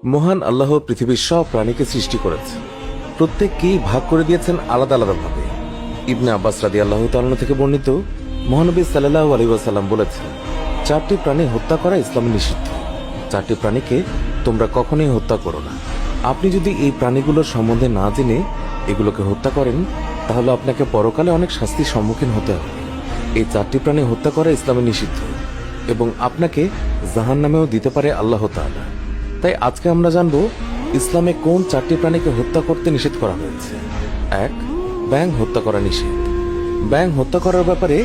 মহান আল্লাহ পৃথিবীর সব প্রাণীকে সৃষ্টি করেছেন, প্রত্যেককেই ভাগ করে দিয়েছেন আলাদা আলাদা ভাবে। ইবনে আব্বাস রাদিয়াল্লাহু তাআলা থেকে বর্ণিত, মহানবী সাল্লাল্লাহু আলাইহি ওয়াসাল্লাম বলেছেন, 4টি প্রাণী হত্যা করা ইসলামে নিষিদ্ধ। 4টি প্রাণীকে তোমরা কখনোই হত্যা করো না। আপনি যদি এই প্রাণীগুলোর সম্বন্ধে না জেনে এগুলোকে হত্যা করেন, তাহলে আপনাকে পরকালে অনেক শাস্তির সম্মুখীন হতে হবে। এই 4টি প্রাণী হত্যা করা ইসলামে নিষিদ্ধ এবং আপনাকে জাহান্নামেও দিতে পারে আল্লাহ তাআলা। তাই আজকে আমরা জানব ইসলামে কোন 4টি প্রাণীকে হত্যা করতে নিষেধ করা হয়েছে। 1. ব্যাঙ হত্যা করা নিষেধ। ব্যাঙ হত্যা করার ব্যাপারে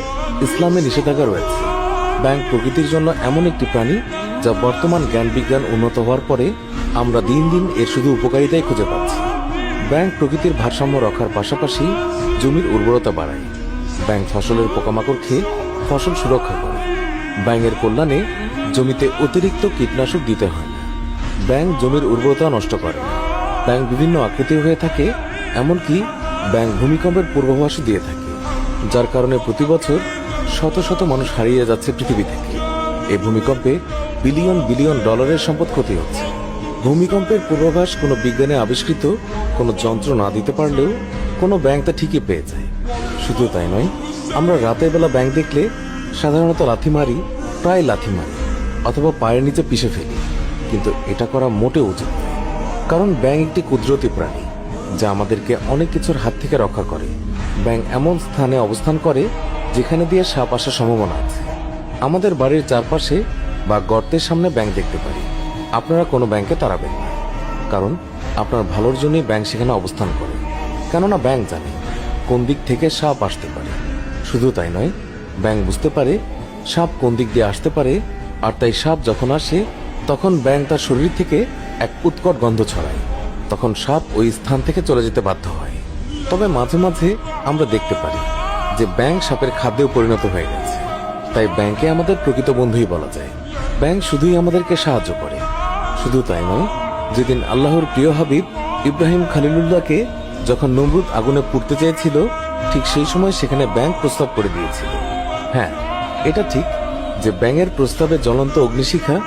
ইসলামে নিষেধাজ্ঞা রয়েছে। ব্যাঙ প্রকৃতির জন্য এমন একটি প্রাণী যা বর্তমান জ্ঞান বিজ্ঞান উন্নত হওয়ার পরে আমরা দিন দিন এর শুধু উপকারিতাই খুঁজে পাচ্ছি। ব্যাঙ প্রকৃতির ভারসাম্য রক্ষার পাশাপাশি জমির উর্বরতা বাড়ায়। ব্যাঙ ফসলের পোকামাকড় খেয়ে ফসল সুরক্ষা করে। ব্যাঙের কল্যাণে জমিতে অতিরিক্ত কীটনাশক দিতে হয় না। ব্যাঙ জমির উর্বরতা নষ্ট করে না। ব্যাঙ বিভিন্ন আকৃতির হয়ে থাকে, এমনকি ব্যাঙ ভূমিকম্পের পূর্বাভাসও দিয়ে থাকে, যার কারণে প্রতি বছর শত শত মানুষ হারিয়ে যাচ্ছে পৃথিবী থেকে। এই ভূমিকম্পে বিলিয়ন বিলিয়ন ডলারের সম্পদ ক্ষতি হচ্ছে। ভূমিকম্পের পূর্বাভাস কোনো বিজ্ঞানে আবিষ্কৃত কোনো যন্ত্র না দিতে পারলেও কোনো ব্যাঙ তা ঠিকই পেয়ে যায়। শুধু তাই নয়, আমরা রাতের বেলা ব্যাঙ দেখলে সাধারণত লাথি মারি, প্রায় লাথি মারি অথবা পায়ের নিচে পিষে ফেলি, কিন্তু এটা করা মোটেও উচিত নয়। কারণ ব্যাঙ একটি কুদরতি প্রাণী যা আমাদেরকে অনেক কিছুর হাত থেকে রক্ষা করে। ব্যাঙ এমন স্থানে অবস্থান করে যেখানে দিয়ে সাপ আসার সম্ভাবনা আছে। আমাদের বাড়ির চারপাশে বা গর্তের সামনে ব্যাঙ দেখতে পারি। আপনারা কোনো ব্যাঙকে তাড়াবেন না, কারণ আপনার ভালোর জন্যই ব্যাঙ সেখানে অবস্থান করে। কেননা ব্যাঙ জানে কোন দিক থেকে সাপ আসতে পারে। শুধু তাই নয়, ব্যাঙ বুঝতে পারে সাপ কোন দিক দিয়ে আসতে পারে, আর তাই সাপ যখন আসে তখন ব্যাঙ তার শরীর থেকে এক উৎকট গন্ধ ছড়ায়। তখন সাপ ওই স্থান থেকে চলে যেতে বাধ্য হয়। তবে মাঝে মাঝে আমরা দেখতে পারি যে ব্যাঙ সাপের খাদ্যেও পরিণত হয়ে গেছে। তাই ব্যাঙকে আমাদের প্রকৃত বন্ধুই বলা যায়। ব্যাঙ শুধুই আমাদেরকে সাহায্য করে। শুধু তাই নয়, যেদিন আল্লাহর প্রিয় হাবিব ইব্রাহিম খলিলুল্লাহকে যখন নমরুদ আগুনে পুড়তে চেয়েছিল, ঠিক সেই সময় সেখানে ব্যাঙ প্রস্তাব করে দিয়েছিল। হ্যাঁ, এটা ঠিক যে ব্যাঙের প্রস্তাবে জ্বলন্ত অগ্নিশিখা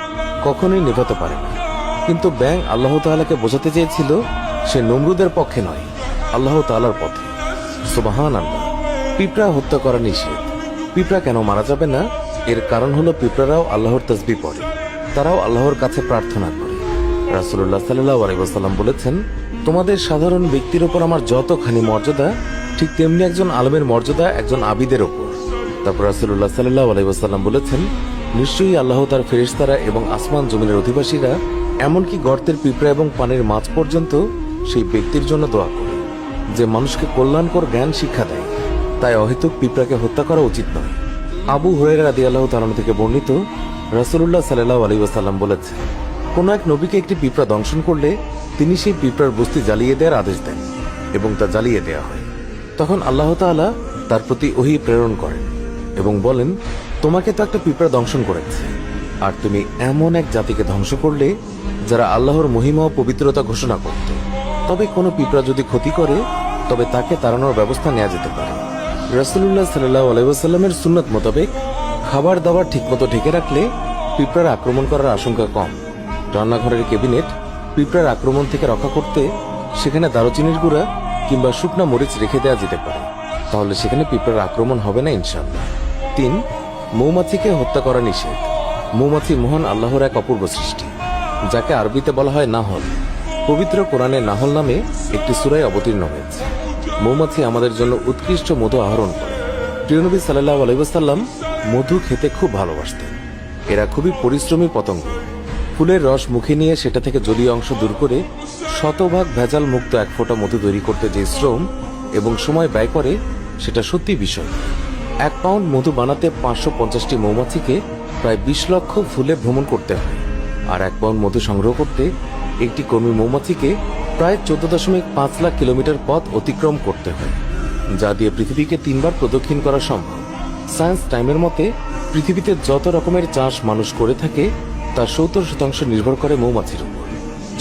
কখনোই নেভাতে পারে না, কিন্তু ব্যাঙ আল্লাহ তাআলাকে বোঝাতে চেয়েছিল সে নমরুদের পক্ষে নয়, আল্লাহ তাআলার পথে। সুবহানাল্লাহ। পিঁপড়া হত্যা করা নিষেধ। পিঁপড়া কেন মারা যাবে না? এর কারণ হলো পিঁপড়ারাও আল্লাহর তাসবিহ পড়ে, তারাও আল্লাহর কাছে প্রার্থনা করে। রাসূলুল্লাহ সাল্লাল্লাহু আলাইহি ওয়াসাল্লাম বলেছেন, তোমাদের সাধারণ ব্যক্তির ওপর আমার যতখানি মর্যাদা, ঠিক তেমনি একজন আলেমের মর্যাদা একজন আবিদের ওপর। তারপর রাসূলুল্লাহ সাল্লাল্লাহু আলাইহি ওয়াসাল্লাম বলেছেন, নিশ্চয়ই আল্লাহ তার ফেরেশতারা এবং আসমান জমিনের অধিবাসীরা, এমনকি গর্তের পিঁপড়া এবং পানির মাছ পর্যন্ত সেই ব্যক্তির জন্য দোয়া করে যে মানুষকে কল্যাণকর জ্ঞান শিক্ষা দেয়। তাই অহেতুক পিঁপড়াকে হত্যা করা উচিত নয়। আবু হুরায়রা রাদিয়াল্লাহু তাআলা থেকে বর্ণিত, রাসূলুল্লাহ সাল্লাল্লাহু আলাইহি ওয়াসাল্লাম বলেছেন, কোন এক নবীকে একটি পিঁপড়া দংশন করলে তিনি সেই পিঁপড়ার বস্তি জ্বালিয়ে দেওয়ার আদেশ দেন এবং তা জ্বালিয়ে দেওয়া হয়। তখন আল্লাহ তাআলা তার প্রতি ওহী প্রেরণ করেন এবং বলেন, তোমাকে তো একটা পিঁপড়া দংশন করেছে, আর তুমি এমন এক জাতিকে ধ্বংস করলে যারা আল্লাহর মহিমা ও পবিত্রতা ঘোষণা করত। তবে কোনো পিঁপড়া যদি ক্ষতি করে, তবে তাকে তাড়ানোর ব্যবস্থা নেওয়া যেতে পারে। রাসূলুল্লাহ সাল্লাল্লাহু আলাইহি ওয়াসাল্লামের সুন্নাত মোতাবেক খাবার দাবার ঠিকমতো ঢেকে রাখলে পিঁপড়ার আক্রমণ করার আশঙ্কা কম। রান্নাঘরের ক্যাবিনেট পিঁপড়ার আক্রমণ থেকে রক্ষা করতে সেখানে দারুচিনির গুঁড়া কিংবা শুকনা মরিচ রেখে দেওয়া যেতে পারে, তাহলে সেখানে পিঁপড়ার আক্রমণ হবে না ইনশাআল্লাহ। 3. মৌমাছিকে হত্যা করা নিষেধ। মৌমাছি মহান আল্লাহর এক অপূর্ব সৃষ্টি, যাকে আরবিতে বলা হয় নাহল। পবিত্র কোরআনে নাহল নামে একটি সূরায় অবতীর্ণ হয়েছে। মৌমাছি আমাদের জন্য উৎকৃষ্ট মধু আহরণ করে। প্রিয় নবী সাল্লাল্লাহু আলাইহি ওয়াসাল্লাম মধু খেতে খুব ভালোবাসতেন। এরা খুবই পরিশ্রমী পতঙ্গ। ফুলের রস মুখে নিয়ে সেটা থেকে জলীয় অংশ দূর করে শতভাগ ভেজাল মুক্ত এক ফোঁটা মধু তৈরি করতে যে শ্রম এবং সময় ব্যয় করে, সেটা সত্যি বিষয়। 1 পাউন্ড মধু বানাতে 550টি মৌমাছিকে প্রায় 20 লক্ষ ফুলে ভ্রমণ করতে হয়। আর 1 পাউন্ড মধু সংগ্রহ করতে একটি কর্মী মৌমাছিকে প্রায় 14.5 লাখ কিলোমিটার পথ অতিক্রম করতে হয়, যা দিয়ে পৃথিবীকে 3 বার প্রদক্ষিণ করা সম্ভব। সায়েন্স টাইমের মতে পৃথিবীতে যত রকমের চাষ মানুষ করে থাকে তার 70% নির্ভর করে মৌমাছির উপর।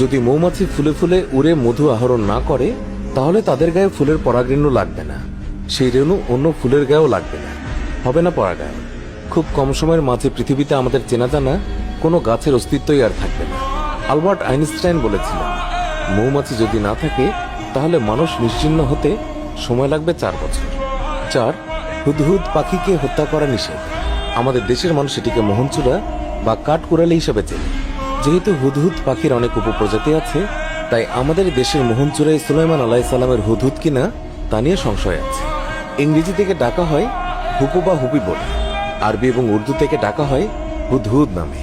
যদি মৌমাছি ফুলে ফুলে উড়ে মধু আহরণ না করে, তাহলে তাদের গায়ে ফুলের পরাগরেণু লাগবে না, সেই রেণু অন্য ফুলের গায়েও লাগবে না, হবে না পরাগায়ন। খুব কম সময়ের মাঝে পৃথিবীতে আমাদের চেনা জানা কোনো গাছের অস্তিত্বই আর থাকবে না। আলবার্ট আইনস্টাইন বলেছিলেন, মৌমাছি যদি না থাকে তাহলে মানুষ নিশ্চিহ্ন হতে সময় লাগবে 4 বছর। 4, হুদহুদ পাখিকে হত্যা করা নিষেধ। আমাদের দেশের মানুষ এটিকে মোহনচূড়া বা কাঠকুড়ালি হিসেবে চেনে। যেহেতু হুদহুদ পাখির অনেক উপপ্রজাতি আছে, তাই আমাদের দেশের মোহনচূড়াই সুলাইমান আলাইহিস সালামের হুদহুদ কিনা তা নিয়ে সংশয় আছে। ইংরেজি থেকে ডাকা হয় হুপু বা হুপি বলে, আরবি এবং উর্দু থেকে ডাকা হয় হুদহুদ নামে।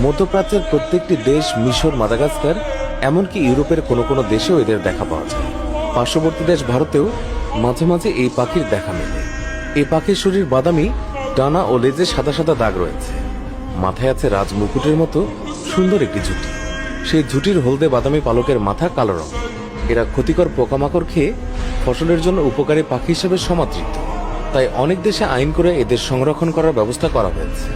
মধ্যপ্রাচ্যের প্রত্যেকটি দেশ, মিশর, মাদাগাস্কার, এমনকি ইউরোপের কোনো কোনো দেশেও এদের দেখা পাওয়া যায়। পার্শ্ববর্তী দেশ ভারতেও মাঝে মাঝে এই পাখির দেখা মেলে। এই পাখির শরীর বাদামি, ডানা ও লেজে সাদা সাদা দাগ রয়েছে। মাথায় আছে রাজমুকুটের মতো সুন্দর একটি ঝুঁটি। সেই ঝুঁটির হলদে বাদামি পালকের মাথা কালো রঙ। এরা ক্ষতিকর পোকামাকড় খেয়ে ফসলের জন্য উপকারী পাখি হিসেবে সমাদৃত। তাই অনেক দেশে আইন করে এদের সংরক্ষণ করার ব্যবস্থা করা হয়েছে।